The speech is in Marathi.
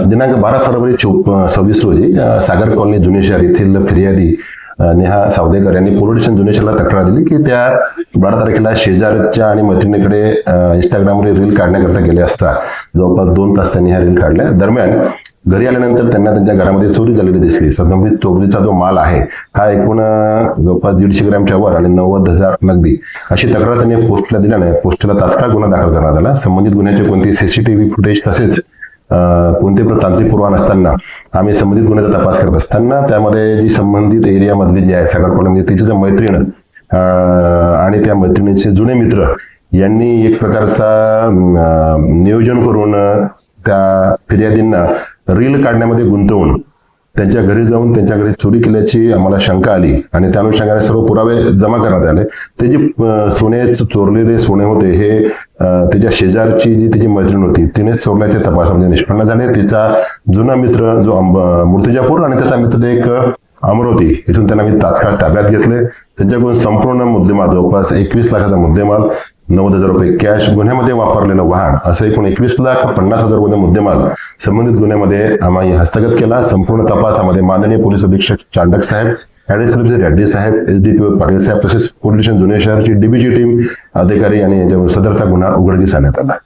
दिनांक 12 फरवरी 26 रोजी सागर कॉलनी जुने शहर येथील फिर्यादी नेहा सावदेकर यांनी पोलीस स्टेशन जुने शहराला तक्रार दिली की त्या 12 तारखेला शेजारच्या आणि मैत्रिणीकडे इंस्टाग्रामवर रील काढण्याकरता गेले असता जवळपास 2 तास त्यांनी ह्या रील काढल्या. दरम्यान घरी आल्यानंतर त्यांना त्यांच्या घरामध्ये चोरी झालेली दिसली. संबंधित चोरीचा जो माल आहे हा एकूण जवळपास 150 ग्रॅमच्या वर आणि 90,000 नगदी अशी तक्रार त्यांनी पोस्टला दिल्याने पोस्टला तात्काळ गुन्हा दाखल करण्यात आला. संबंधित गुन्ह्याचे कोणते सीसीटीव्ही फुटेज तसेच कोणते तांत्रिक पुरावा नसताना आम्ही संबंधित गुन्ह्याचा तपास करत असताना त्यामध्ये जी संबंधित एरियामधली जी आहे सागर कॉलनी तिची जी मैत्रीण आणि त्या मैत्रिणीचे जुने मित्र यांनी एक प्रकारचा नियोजन करून त्या फिर्यादींना रील काढण्यामध्ये गुंतवून त्यांच्या घरी जाऊन त्यांच्या घरी चोरी केल्याची आम्हाला शंका आली आणि त्या अनुषंगाने सर्व पुरावे जमा करण्यात आले. ते जे चोरलेले सोने होते हे त्याच्या शेजारची जी तिची मैत्रीण होती तिने चोरल्याचे तपासामध्ये निष्पन्न झाले. तिचा जुना मित्र जो मूर्तिजापूर आणि त्याचा मित्र एक अमरावती इथून त्यांना मी तात्काळ ताब्यात घेतले. त्यांच्याकडून संपूर्ण मुद्देमाल जवळपास 21 लाखाचा मुद्देमाल, 90,000 रुपये कॅश, गुन्ह्यामध्ये वापरलेलं वाहन असं एकूण 21,50,000 रुपये मुद्देमाल संबंधित गुन्ह्यामध्ये आम्ही हस्तगत केला. संपूर्ण तपासामध्ये माननीय पोलीस अधीक्षक चांडक साहेब, ऍडिशनल रेड्डी साहेब, एसडीपीओ पाटील साहेब तसेच पोलीस स्टेशन जुने शहरची डीबीची टीम अधिकारी आणि यांच्यावर सदरचा गुन्हा उघडकीस आणण्यात आला.